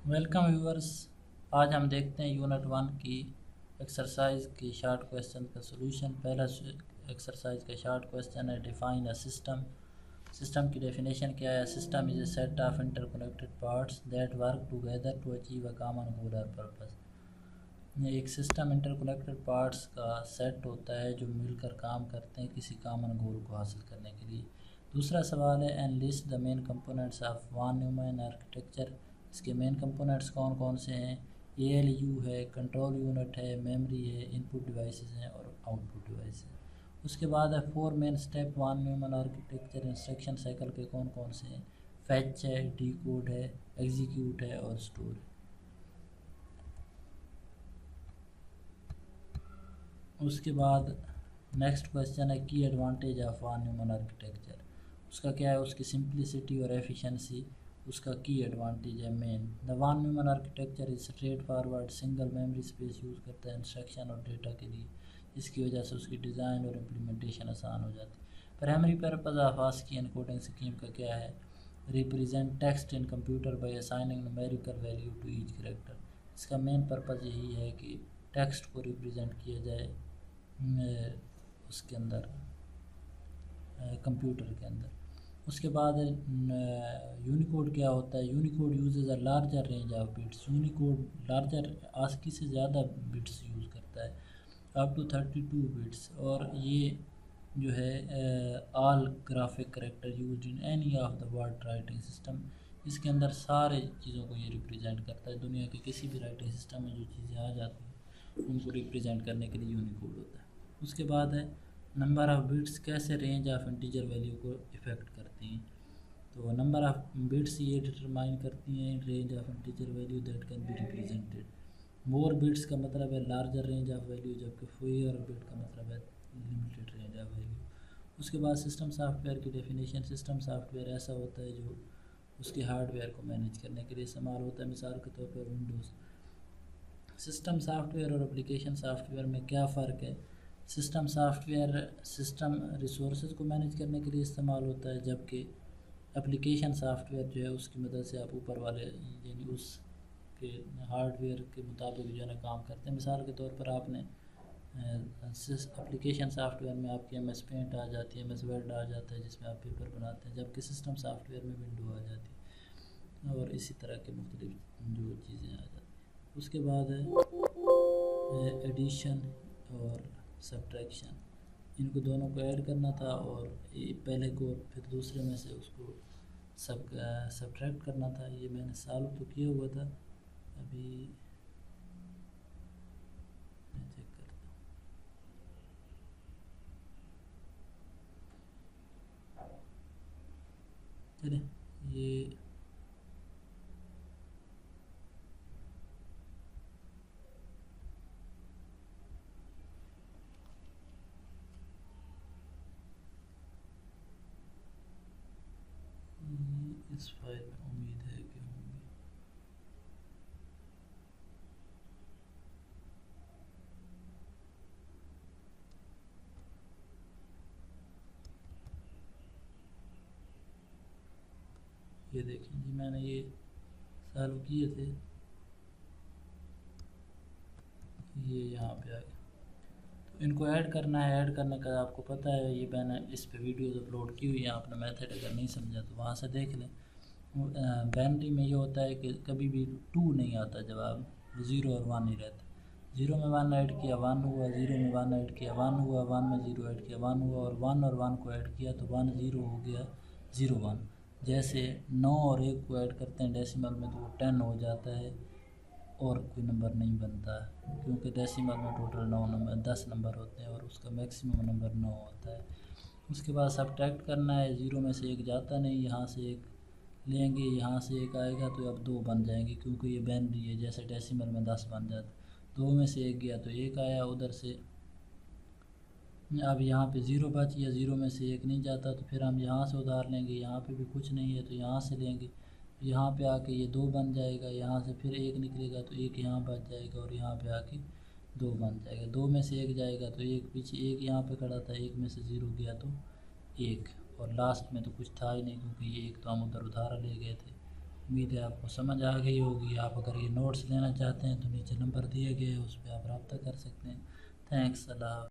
Welcome viewers. आज हम देखते हैं यूनिट 1 की एक्सरसाइज की शॉर्ट क्वेश्चन का सॉल्यूशन। पहला एक्सरसाइज का शॉर्ट क्वेश्चन है डिफाइन अ सिस्टम। सिस्टम की डेफिनेशन क्या है? System is a set of interconnected parts that work together to achieve a common goal और पर्पस। एक सिस्टम इंटरकनेक्टेड पार्ट्स का सेट होता है जो मिलकर काम करते हैं किसी कॉमन गोल को हासिल करने के लिए। दूसरा सवाल है and list the main components of von Neumann architecture. इसके मेन कंपोनेंट्स कौन कौन से हैं? एएलयू है, कंट्रोल यूनिट है, मेमोरी है, इनपुट डिवाइसेस हैं और आउटपुट डिवाइस है। उसके बाद है four main step von Neumann architecture instruction cycle के कौन कौन से हैं? फैच है, डिकोड है, एग्जीक्यूट है और स्टोर है। उसके बाद नेक्स्ट क्वेश्चन है key advantage of von Neumann architecture. उसका क्या है? उसकी सिंप्लिसिटी और एफिशिएंसी उसका की एडवांटेज है main. The von Neumann architecture is straightforward single memory space use करता है इंस्ट्रक्शन और डेटा के लिए। इसकी वजह से उसकी डिज़ाइन और इम्प्लीमेंटेशन आसान हो जाती है। Primary purpose of ASCII encoding scheme का क्या है? Represent text in computer by assigning numerical value to each character. इसका मेन पर्पज़ यही है कि टेक्स्ट को रिप्रेजेंट किया जाए उसके अंदर, कंप्यूटर के अंदर। उसके बाद यूनिकोड क्या होता है? Unicode uses a larger range of bits. Unicode larger ASCII से ज़्यादा बिट्स यूज़ करता है, अप टू 32 बिट्स। और ये जो है all graphic character use in any of the word writing system. इसके अंदर सारे चीज़ों को ये रिप्रेजेंट करता है। दुनिया के किसी भी राइटिंग सिस्टम में जो चीज़ें आ जाती हैं उनको रिप्रेजेंट करने के लिए यूनिकोड होता है। उसके बाद है नंबर ऑफ़ बिट्स कैसे रेंज ऑफ इंटीजर वैल्यू को इफ़ेक्ट करती हैं। तो नंबर ऑफ़ बिट्स ये डिटरमाइन करती हैं range of integer value that can be represented. More bits का मतलब है लार्जर रेंज ऑफ वैल्यू, जबकि फेयर बिट का मतलब है लिमिटेड रेंज ऑफ वैल्यू। उसके बाद सिस्टम सॉफ्टवेयर की डेफिनेशन। सिस्टम सॉफ्टवेयर ऐसा होता है जो उसके हार्डवेयर को मैनेज करने के लिए इस्तेमाल होता है। मिसाल के तौर पर विंडोज़। सिस्टम सॉफ्टवेयर और एप्लीकेशन सॉफ्टवेयर में क्या फ़र्क है? सिस्टम सॉफ्टवेयर सिस्टम रिसोर्सेज को मैनेज करने के लिए इस्तेमाल होता है, जबकि एप्लीकेशन सॉफ्टवेयर जो है उसकी मदद से आप ऊपर वाले यानी उस के हार्डवेयर के मुताबिक जो है ना काम करते हैं। मिसाल के तौर पर आपने एप्लीकेशन सॉफ्टवेयर में आपकी एम एस पेंट आ जाती है, एम एस वर्ड आ जाता है जिसमें आप पेपर बनाते हैं, जबकि सिस्टम सॉफ्टवेयर में विंडो आ जाती है और इसी तरह के मुख्तलिफ जो चीज़ें आ जाती हैं। उसके बाद है एडिशन और सब्ट्रैक्शन। इनको दोनों को ऐड करना था और पहले को फिर दूसरे में से उसको सब्ट्रैक्ट करना था। ये मैंने सॉल्व तो किया हुआ था, अभी मैं चेक करता हूँ। चलिए ये इस फाइल में उम्मीद है कि होंगे। ये देखें जी, मैंने ये सॉल्व किए थे, ये यहाँ पे आ गया। तो इनको ऐड करना है। ऐड करने का आपको पता है, ये मैंने इस पे वीडियोज़ अपलोड की हुई है। आपने मेथड अगर नहीं समझा तो वहाँ से देख लें। बाइनरी में ये होता है कि कभी भी टू नहीं आता जवाब, ज़ीरो और वन ही रहता है। ज़ीरो में वन ऐड किया वन हुआ, ज़ीरो में वन ऐड किया वन हुआ, वन में ज़ीरो ऐड किया वन हुआ, और वन को ऐड किया तो वन ज़ीरो हो गया, ज़ीरो वन। जैसे 9 और 1 को ऐड करते हैं डेसिमल में तो वो 10 हो जाता है और कोई नंबर नहीं बनता, क्योंकि डेसिमल में टोटल 9 नंबर 10 नंबर होते हैं और उसका मैक्सिमम नंबर 9 होता है। उसके बाद सब्ट्रैक्ट करना है। ज़ीरो में से एक जाता नहीं, यहाँ से एक लेंगे, यहाँ से एक आएगा तो अब दो बन जाएंगे, क्योंकि ये बाइनरी है। जैसे डेसिमल में 10 बन जाता, दो में से एक गया तो एक आया उधर से। अब यहाँ पे ज़ीरो बच गया, ज़ीरो में से एक नहीं जाता तो फिर हम यहाँ से उधार लेंगे। यहाँ पे भी कुछ नहीं है तो यहाँ से लेंगे, यहाँ पे आके ये दो बन जाएगा। यहाँ से फिर एक निकलेगा तो एक यहाँ बच जाएगा और यहाँ पे आके दो बन जाएगा। दो में से एक जाएगा तो एक पीछे, एक यहाँ पे खड़ा था, एक में से ज़ीरो गया तो एक, और लास्ट में तो कुछ था ही नहीं क्योंकि ये एक तो हम उधर उधार ले गए थे। उम्मीद है आपको समझ आ गई होगी। आप अगर ये नोट्स लेना चाहते हैं तो नीचे नंबर दिए गए हैं, उस पर आप रब्ता कर सकते हैं। थैंक्स, अल्लाह।